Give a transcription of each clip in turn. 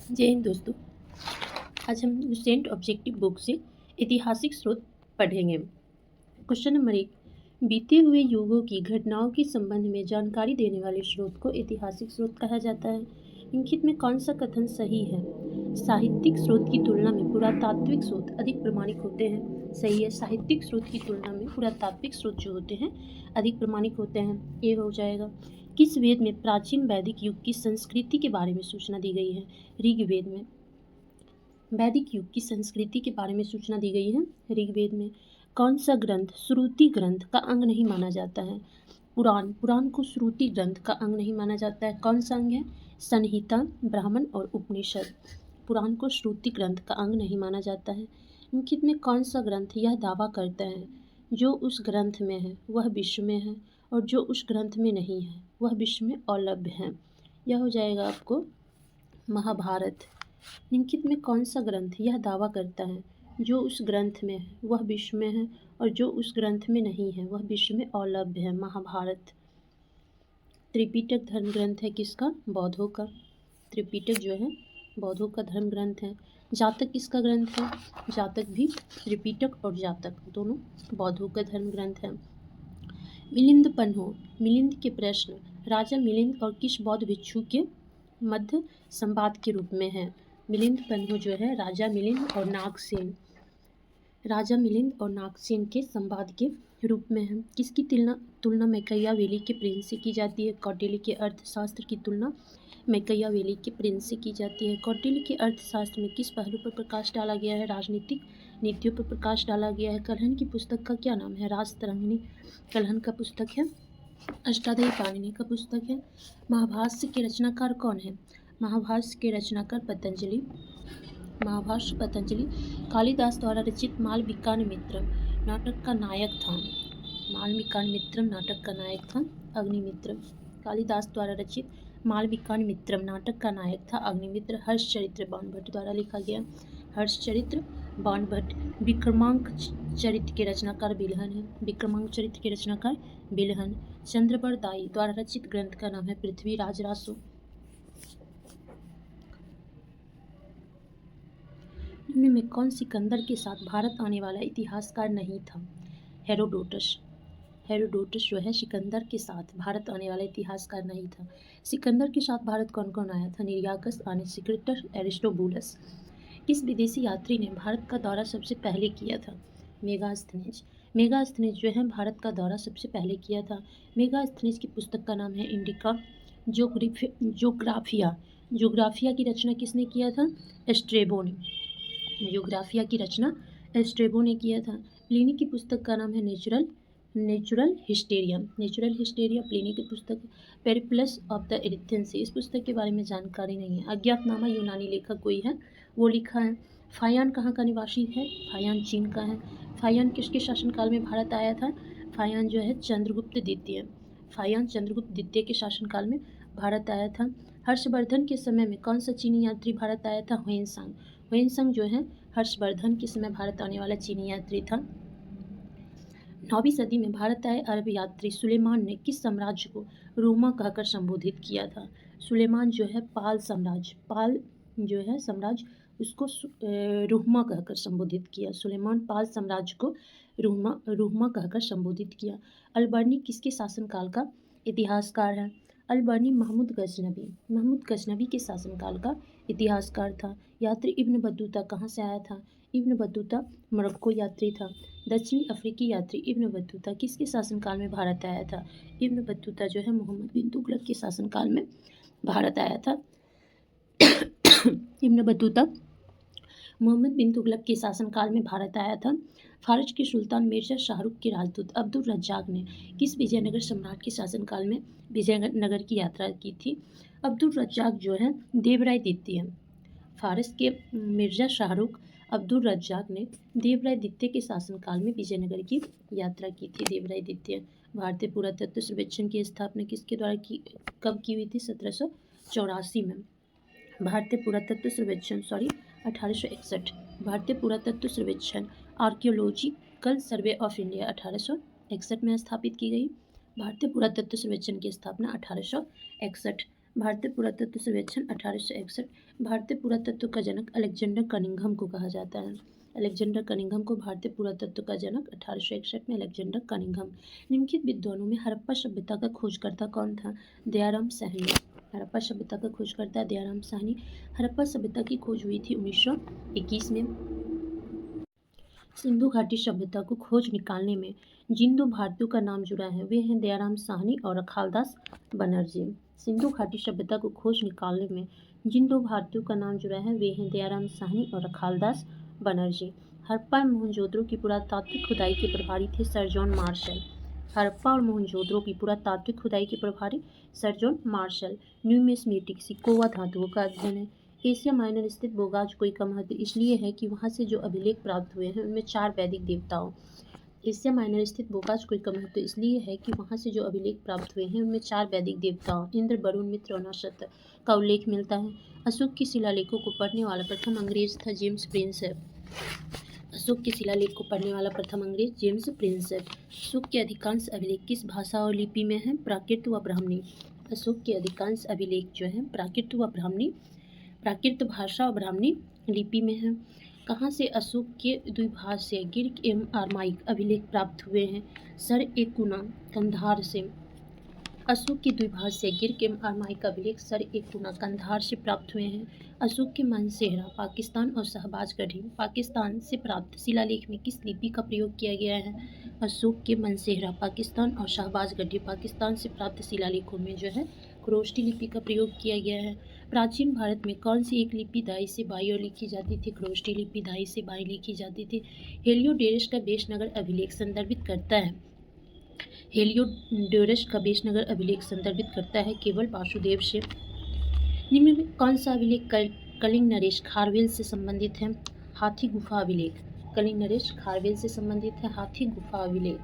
जय हिंद दोस्तों। आज हम सेंट ऑब्जेक्टिव बुक से ऐतिहासिक स्रोत पढ़ेंगे। क्वेश्चन नंबर 1, बीते हुए युगों की घटनाओं के संबंध में जानकारी देने वाले स्रोत को ऐतिहासिक स्रोत कहा जाता है। निम्नलिखित में कौन सा कथन सही है? साहित्यिक स्रोत की तुलना में पुरातात्विक स्रोत अधिक प्रमाणिक होते हैं। सही है, साहित्यिक स्रोत की तुलना में पुरातात्विक स्रोत जो होते हैं अधिक प्रमाणिक होते हैं। ये हो जाएगा। किस वेद में प्राचीन वैदिक युग की संस्कृति के बारे में सूचना दी गई है? ऋग्वेद में वैदिक युग की संस्कृति के बारे में सूचना दी गई है ऋग्वेद में। कौन सा ग्रंथ श्रुति ग्रंथ का अंग नहीं माना जाता है? पुराण को श्रुति ग्रंथ का अंग नहीं माना जाता है। कौन सा अंग है? संहिता, ब्राह्मण और उपनिषद। पुराण को श्रुति ग्रंथ का अंग नहीं माना जाता है। निम्नलिखित में कौन सा ग्रंथ यह दावा करता है जो उस ग्रंथ में है वह विश्व में है और जो उस ग्रंथ में नहीं है वह विश्व में अलभ्य है? यह हो जाएगा आपको महाभारत। निम्नलिखित में कौन सा ग्रंथ यह दावा करता है जो उस ग्रंथ में है वह विश्व में है और जो उस ग्रंथ में नहीं है वह विश्व में अलभ्य है? महाभारत। त्रिपिटक धर्म ग्रंथ है किसका? बौद्धों का। त्रिपिटक जो है बौद्धों का धर्म ग्रंथ है। जातक किसका ग्रंथ है? जातक भी, त्रिपिटक और जातक दोनों बौद्धों का धर्म ग्रंथ है। मिलिंद पन्हो, मिलिंद के प्रश्न राजा मिलिंद और किस बौद्ध भिक्षु के मध्य संवाद के रूप में है? मिलिंद पन्हो जो है राजा मिलिंद और नागसेन के संवाद के रूप में है। किसकी तुलना मैकियावेली के प्रिंस से की जाती है? कौटिल्य के अर्थशास्त्र की तुलना मैकियावेली के प्रिंस से की जाती है। कौटिल्य के अर्थशास्त्र में किस पहलू पर प्रकाश डाला गया है? राजनीतिक नीतियों पर प्रकाश डाला गया है। कलहन की पुस्तक का क्या नाम है? राजतरंगिणी कलहन का पुस्तक है। अष्टाध्यायी पाणिनि का पुस्तक है। महाभाष्य के रचनाकार कौन है? महाभाष्य के रचनाकार पतंजलि। महाभाष्य पतंजलि। कालिदास द्वारा रचित मालविकाग्नि मित्रम नाटक का नायक था। मालविकाग्नि मित्रम नाटक का नायक था अग्निमित्र। कालिदास द्वारा रचित मालविकाग्नि मित्रम नाटक का नायक था अग्निमित्र। हर्षचरित्र बाणभट्ट द्वारा लिखा गया। हर्षचरित्र बाणभट्ट। विक्रमांक चरित्र के रचनाकार बिलहन है। विक्रमांक चरित्र के रचनाकार बिलहन। चंद्रबर दाई द्वारा रचित ग्रंथ का नाम है पृथ्वीराज रासो। निम्न में कौन सिकंदर के साथ भारत आने वाला इतिहासकार नहीं था? हेरोडोटस। हेरोडोटस जो है सिकंदर के साथ भारत आने वाला इतिहासकार नहीं था। सिकंदर के साथ भारत कौन कौन आया था? निर्याकस, आनेसिक्रिटस, एरिस्टोबुलस। किस विदेशी यात्री ने भारत का दौरा सबसे पहले किया था? मेगास्थनीज। मेगास्थनीज जो है भारत का दौरा सबसे पहले किया था। मेगास्थनीज की पुस्तक का नाम है इंडिका जोग्राफिया। जोग्राफिया की रचना किसने किया था? एस्ट्रेबो ने। जियोग्राफिया की रचना एस्ट्रेबो ने किया था। प्लिनी की पुस्तक का नाम है नेचुरल हिस्टेरिया प्लिनी की पुस्तक। पेरिप्लस ऑफ द एरिथ्रियन सी, इस पुस्तक के बारे में जानकारी नहीं है। अज्ञातनामा यूनानी लेखक कोई है, वो लिखा है। फायान कहाँ का निवासी है? फायान चीन का है। फायान किसके शासनकाल में भारत आया था? फायान जो है चंद्रगुप्त द्वितीय। फायान चंद्रगुप्त द्वितीय के शासनकाल में भारत आया था। हर्षवर्धन के समय में कौन सा चीनी यात्री भारत आया था? ह्वेनसांग। ह्वेनसांग जो है हर्षवर्धन के समय भारत आने वाला चीनी यात्री था। 9वीं सदी में भारत आए अरब यात्री सुलेमान ने किस साम्राज्य को रोमा कहकर संबोधित किया था? सुलेमान जो है पाल जो है साम्राज्य उसको रुहमा कहकर संबोधित किया। सुलेमान पाल साम्राज्य को रुहमा कहकर संबोधित किया। अलबर्नी किसके शासनकाल का इतिहासकार है? अलबर्नी महमूद गजनबी के शासनकाल का इतिहासकार था। यात्री इब्न बतूता कहाँ से आया था? इब्न बतूता मोरक्को यात्री था। दक्षिणी अफ्रीकी यात्री इब्न बतूता किसके शासनकाल में भारत आया था? इब्न बतूता जो है मोहम्मद बिन तुगलक के शासनकाल में भारत आया था। इब्न बतूता मोहम्मद बिन तुगलक के शासनकाल में भारत आया था। फारस के सुल्तान मिर्जा शाहरुख के राजदूत अब्दुल रज्जाक ने किस विजयनगर सम्राट के शासनकाल में विजयनगर की यात्रा की थी? अब्दुल रज्जाक जो है देवराय द्वितीय। फारस के मिर्जा शाहरुख अब्दुल रज्जाक ने देवराय द्वितीय के शासनकाल में विजयनगर की यात्रा की थी। देवराय द्वितीय। भारतीय पुरातत्व सर्वेक्षण की स्थापना किसके द्वारा कब की हुई थी? 1784 में। भारतीय पुरातत्व सर्वेक्षण 1861। भारतीय पुरातत्व सर्वेक्षण आर्कियोलॉजिकल सर्वे ऑफ इंडिया 1861 में स्थापित की गई। भारतीय पुरातत्व सर्वेक्षण की स्थापना 1861। भारतीय पुरातत्व सर्वेक्षण 1861। भारतीय पुरातत्व का जनक अलेक्जेंडर कनिंघम को कहा जाता है। अलेक्जेंडर कनिंघम को भारतीय पुरातत्व का जनक 1861 में अलेक्जेंडर कनिंघम। निम्नलिखित विद्वानों में हड़प्पा सभ्यता का खोजकर्ता कौन था? दयाराम साहनी। हड़प्पा सभ्यता का खोजकर्ता दयाराम साहनी। हड़प्पा सभ्यता की खोज हुई थी 1921 में। सिंधु घाटी सभ्यता को खोज निकालने में जिन दो भारतीयों का नाम जुड़ा है वे हैं दयाराम साहनी और अखालदास बनर्जी। सिंधु घाटी सभ्यता को खोज निकालने में जिन दो भारतीयों का नाम जुड़ा है वे हैं दयाराम साहनी और अखालदास बनर्जी। हड़प्पा और मोहनजोदड़ो की पुरातात्विक खुदाई के प्रभारी थे सर जॉन मार्शल। हड़प्पा और मोहनजोदड़ो की पुरातात्विक खुदाई के प्रभारी सर जॉन मार्शल। न्यूमिस्मेटिक सिक्कोवा धातुओं का अध्ययन है। एशिया माइनर स्थित बोगाजकोई का महत्व इसलिए है कि वहाँ से जो अभिलेख प्राप्त हुए हैं उनमें 4 वैदिक देवताओं। एशिया माइनर स्थित बोगाजकोई का महत्व इसलिए है कि वहाँ से जो अभिलेख प्राप्त हुए हैं उनमें 4 वैदिक देवताओं इंद्र, वरुण, मित्र और नक्षत्र का उल्लेख मिलता है। अशोक के शिलालेखों को पढ़ने वाला प्रथम अंग्रेज था जेम्स प्रिंसेप। अशोक के शिलालेख को पढ़ने वाला प्रथम अंग्रेज जेम्स प्रिंसेप। अशोक के अधिकांश अभिलेख किस भाषा और लिपि में हैं? प्राकृत व ब्राह्मणी। अशोक के अधिकांश अभिलेख जो हैं प्राकृत व ब्राह्मणी, प्राकृत भाषा और ब्राह्मणी लिपि में है। कहाँ से अशोक के द्विभाषीय गिर्क एवं आर्माइक अभिलेख प्राप्त हुए हैं? सर एकुना, कंधार से। अशोक के द्विभाषीय गिर्क एवं आर्माइक अभिलेख सर एकुना, कंधार से प्राप्त हुए हैं। अशोक के मानसेहरा, पाकिस्तान और शहबाजगढ़ी, पाकिस्तान से प्राप्त शिलालेख में किस लिपि का प्रयोग किया गया है? अशोक के मनसेहरा, पाकिस्तान और शहबाजगढ़ी, पाकिस्तान से प्राप्त शिलालेखों में जो है खरोष्टी लिपि का प्रयोग किया गया है। प्राचीन भारत में कौन सी एक लिपि दाई से बाई और लिखी जाती थी? खरोष्टी लिपि दाई से बाई लिखी जाती थी। हेलियोडोरस का बेशनगर अभिलेख संदर्भित करता है। हेलियोडोरस का बेशनगर अभिलेख संदर्भित करता है केवल वासुदेव से। निम्न में कौन सा अभिलेख कलिंग नरेश खारवेल से संबंधित है? हाथी गुफा अभिलेख। कलिंग नरेश खारवेल से संबंधित है हाथी गुफा अभिलेख।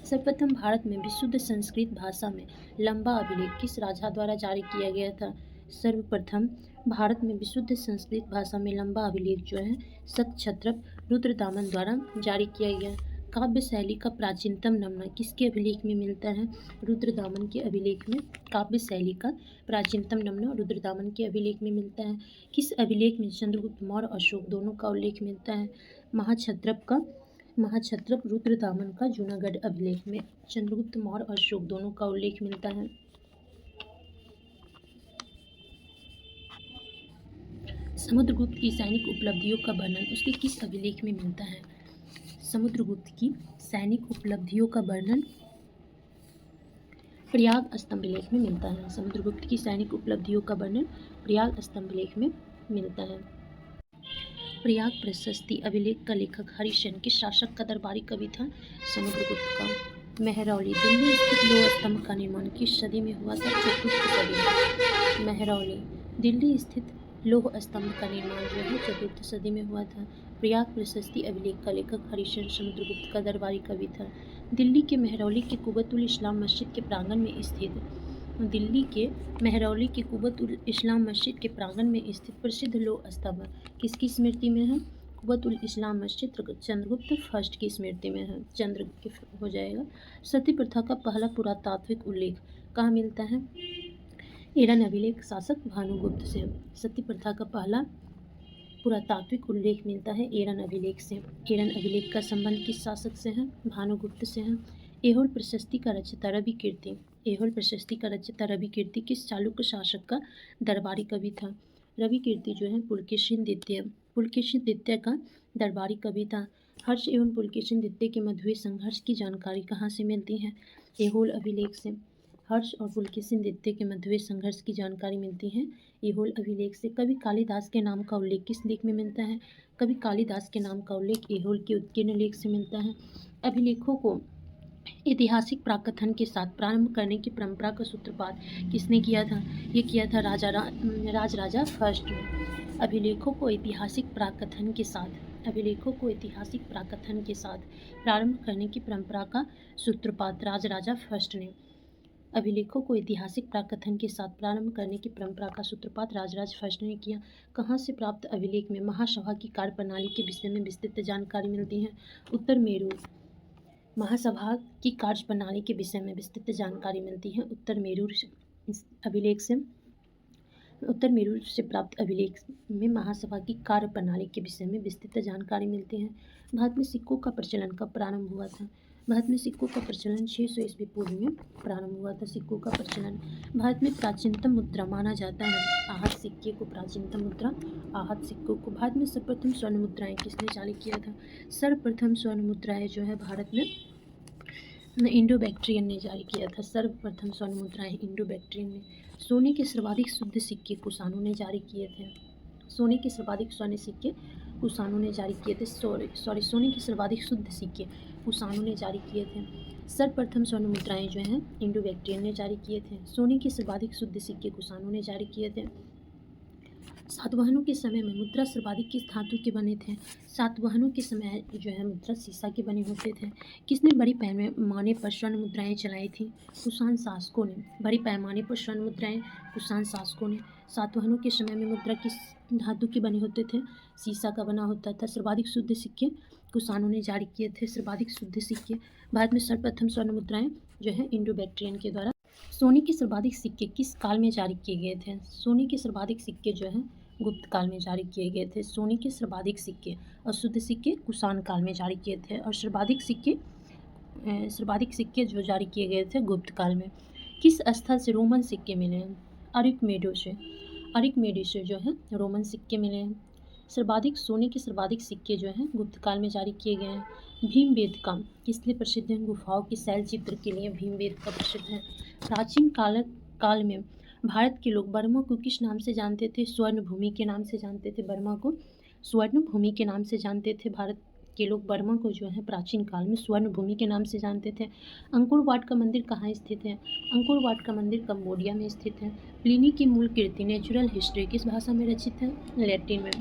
सर्वप्रथम भारत में विशुद्ध संस्कृत भाषा में लंबा अभिलेख किस राजा द्वारा जारी किया गया था? सर्वप्रथम भारत में विशुद्ध संस्कृत भाषा में लंबा अभिलेख जो है सतक्षत्रप रुद्रदामन द्वारा जारी किया गया। काव्य शैली का प्राचीनतम नमूना किसके अभिलेख में मिलता है? रुद्रदामन के अभिलेख में। काव्य शैली का प्राचीनतम नमूना रुद्रदामन के अभिलेख में मिलता है। किस अभिलेख में चंद्रगुप्त मौर्य और अशोक दोनों का उल्लेख मिलता है? महाक्षत्रप रुद्रदामन का जूनागढ़ अभिलेख में चंद्रगुप्त मौर्य और अशोक दोनों का उल्लेख मिलता है। समुद्रगुप्त की सैनिक उपलब्धियों का वर्णन उसके किस अभिलेख में मिलता है? समुद्रगुप्त की सैनिक उपलब्धियों का वर्णन प्रयाग स्तंभ लेख में मिलता है। समुद्रगुप्त की सैनिक उपलब्धियों का वर्णन प्रयाग स्तंभ लेख में मिलता है। प्रयाग प्रशस्ति अभिलेख का लेखक हरिसेन किस शासक का दरबारी कवि था? समुद्रगुप्त का। मेहरौली दिल्ली स्थित लोह स्तंभ का निर्माण किस सदी में हुआ था? चतुर्थ सदी में। मेहरौली दिल्ली स्थित लोह स्तंभ का निर्माण जो है चतुर्थ सदी में हुआ था। प्रयाग प्रशस्ति अभिलेख का लेखक हरिसेन समुद्रगुप्त का दरबारी कवि था। दिल्ली के मेहरौली के कुबतुल इस्लाम मस्जिद के प्रांगण में स्थित दिल्ली के मेहरौली के कुबतुल इस्लाम मस्जिद के प्रांगण में स्थित प्रसिद्ध लोह स्तंभ किसकी स्मृति में है? कुबतुल इस्लाम मस्जिद चंद्रगुप्त फर्स्ट की स्मृति में है। चंद्र हो जाएगा। सती प्रथा का पहला पुरातात्विक उल्लेख कहाँ मिलता है? एरन अभिलेख शासक भानुगुप्त से। सती प्रथा का पहला पुरातात्विक उल्लेख मिलता है एरन अभिलेख से। एरन अभिलेख का संबंध किस शासक से है? भानुगुप्त से है। ऐहोल प्रशस्ति का रचयिता रवि कीर्ति। ऐहोल प्रशस्ति का रचयिता रवि कीर्ति किस चालुक्य शासक का दरबारी कवि था? रवि कीर्ति जो है पुलकेशिन द्वितीय का दरबारी कवि था। हर्ष एवं पुलकेशिन द्वितीय के मध्य हुए संघर्ष की जानकारी कहाँ से मिलती है? ऐहोल अभिलेख से। हर्ष और पुलकेशिन द्वितीय के मध्य हुए संघर्ष की जानकारी मिलती है ऐहोल अभिलेख से। कवि कालिदास के नाम का उल्लेख किस लेख में मिलता है? कवि कालिदास के नाम का उल्लेख ऐहोल के उत्कीर्ण लेख से मिलता है। अभिलेखों को ऐतिहासिक प्राकथन के साथ प्रारंभ करने की परंपरा का सूत्रपात किसने किया था? ये किया था राजराजा फर्स्ट ने। अभिलेखों को ऐतिहासिक प्राकथन के साथ प्रारंभ करने की परंपरा का सूत्रपात राजराजा फर्स्ट ने। अभिलेखों को ऐतिहासिक प्राकथन के साथ प्रारंभ करने की परंपरा का सूत्रपात राजराज फर्स्ट ने किया। कहाँ से प्राप्त अभिलेख में महासभा की कार्यप्रणाली के विषय में विस्तृत जानकारी मिलती है? उत्तर मेरू। महासभा की कार्यप्रणाली के विषय में विस्तृत जानकारी मिलती है उत्तर मेरू अभिलेख से। उत्तर मेरु से प्राप्त अभिलेख में महासभा की कार्य प्रणाली के विषय में विस्तृत जानकारी मिलती है। भारत में सिक्कों का प्रचलन कब प्रारंभ हुआ था? भारत में सिक्कों का प्रचलन 600 ईस्वी पूर्व में प्रारंभ हुआ था। सिक्कों का प्रचलन भारत में प्राचीनतम मुद्रा माना जाता है आहत सिक्के को। प्राचीनतम मुद्रा आहत सिक्कों को। भारत में सर्वप्रथम स्वर्ण मुद्राएं किसने जारी किया था? सर्वप्रथम स्वर्ण मुद्राएं जो है भारत में इंडो बैक्ट्रियन ने जारी किया था। सर्वप्रथम स्वर्ण मुद्राएं इंडो बैक्ट्रियन ने। सोने के सर्वाधिक शुद्ध सिक्के कुषाणों ने जारी किए थे। सोने के सर्वाधिक स्वर्ण सिक्के कुषाणों ने जारी किए थे। सोने के सर्वाधिक शुद्ध सिक्के कुषाणों ने जारी किए थे। सर्वप्रथम स्वर्ण मुद्राएं जो हैं इंडो बैक्ट्रियन ने जारी किए थे। सोने के सर्वाधिक शुद्ध सिक्के कुषाणों ने जारी किए थे। सातवाहनों के समय में मुद्रा सर्वाधिक किस धातु के बने थे? सातवाहनों के समय जो है मुद्रा शीशा के बने होते थे। किसने बड़ी पैमाने पर स्वर्ण मुद्राएं चलाई थी? कुषाण शासकों ने। बड़ी पैमाने पर स्वर्ण मुद्राएं कुषाण शासकों ने। सातवाहनों के समय में मुद्रा किस धातु के बने होते थे? शीशा का बना होता था। सर्वाधिक शुद्ध सिक्के कुषाणों ने जारी किए थे। सर्वाधिक शुद्ध सिक्के। भारत में सर्वप्रथम स्वर्ण मुद्राएं जो है इंडो बैक्ट्रियन के द्वारा। सोने के सर्वाधिक सिक्के किस काल में जारी किए गए थे? सोने के सर्वाधिक सिक्के जो हैं गुप्त काल में जारी किए गए थे। सोने के सर्वाधिक सिक्के और शुद्ध सिक्के कुषाण काल में जारी किए थे और सर्वाधिक सिक्के जो जारी किए गए थे गुप्त काल में। किस स्थल से रोमन सिक्के मिले हैं? अरिकमेडो से जो है रोमन सिक्के मिले हैं। सोने के सर्वाधिक सिक्के जो हैं गुप्त काल में जारी किए गए हैं। भीमबेटका किस लिए प्रसिद्ध है? गुफाओं के शैल चित्र के लिए भीमबेटका प्रसिद्ध है। प्राचीन काल में भारत के लोग बर्मा को किस नाम से जानते थे? स्वर्ण भूमि के नाम से जानते थे। बर्मा को स्वर्ण भूमि के नाम से जानते थे। भारत के लोग बर्मा को जो है प्राचीन काल में स्वर्ण भूमि के नाम से जानते थे। अंकोर वाट का मंदिर कहाँ स्थित है? अंकोर वाट का मंदिर कंबोडिया में स्थित है। प्लिनी की मूल कृति नेचुरल हिस्ट्री किस भाषा में रचित है? लैटिन में।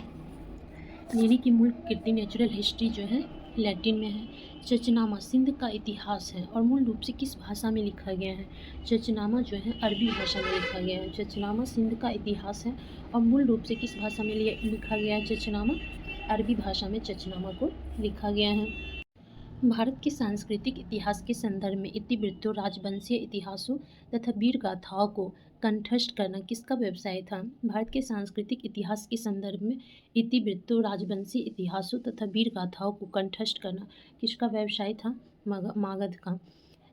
प्लिनी की मूल कृति नेचुरल हिस्ट्री जो है लैटिन में है। चचनामा सिंध का इतिहास है और मूल रूप से किस भाषा में लिखा गया है? चचनामा जो है अरबी भाषा में लिखा गया है। चचनामा सिंध का इतिहास है और मूल रूप से किस भाषा में लिखा गया है? चचनामा अरबी भाषा में चचनामा को लिखा गया है। भारत के सांस्कृतिक इतिहास के संदर्भ में इतिवृत्तों, राजवंशीय इतिहासों तथा वीर गाथाओं को कंठस्थ करना किसका व्यवसाय था? भारत के सांस्कृतिक इतिहास के संदर्भ में इतिवृत्तों, राजवंशीय इतिहासों तथा वीर गाथाओं को कंठस्थ करना किसका व्यवसाय था? मागध का।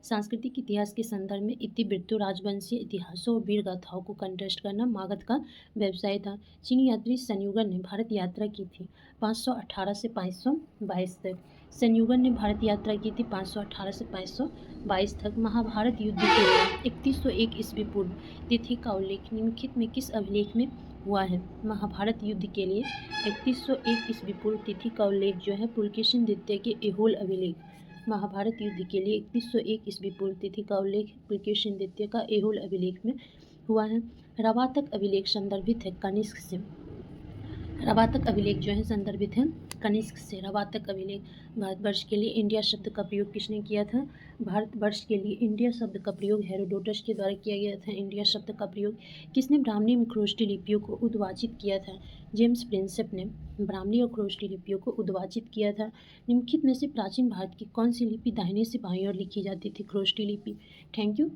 सांस्कृतिक इतिहास के संदर्भ में इतिवृत्तों, राजवंशीय इतिहासों और वीर गाथाओं को कंठस्थ करना मागध का व्यवसाय था। चीनी यात्री संयुगन ने भारत यात्रा की थी 518 से 522 तक। संयुगन ने भारत यात्रा की थी 518 से 522 तक। महाभारत युद्ध के लिए 3101 ईस्वी पूर्व तिथि का उल्लेख निम्नलिखित में किस अभिलेख में हुआ है? महाभारत युद्ध के लिए 3101 ईस्वी पूर्व तिथि का उल्लेख जो है पुलकेशिन द्वितीय के ऐहोल अभिलेख। महाभारत युद्ध के लिए 3101 ईस्वी पूर्व तिथि का उल्लेख पुलकेशिन द्वितीय का ऐहोल अभिलेख में हुआ है। रवातक अभिलेख संदर्भित है कनिष्क से। रवातक अभिलेख जो है संदर्भित है कनिष्क से। रवातक अभिलेख। भारतवर्ष के लिए इंडिया शब्द का प्रयोग किसने किया था? भारतवर्ष के लिए इंडिया शब्द का प्रयोग हेरोडोटस के द्वारा किया गया था। इंडिया शब्द का प्रयोग किसने ब्राह्मणी एवं ख्रोष्टी लिपियों को उद्वाचित किया था? जेम्स प्रिंसेप ने ब्राह्मणी और ख्रोष्टी लिपियों को उद्वाचित किया था। निम्नलिखित में से प्राचीन भारत की कौन सी लिपि दाहिने से बाईं ओर लिखी जाती थी? ख्रोष्टी लिपि। Thank you.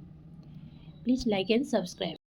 Please like and subscribe.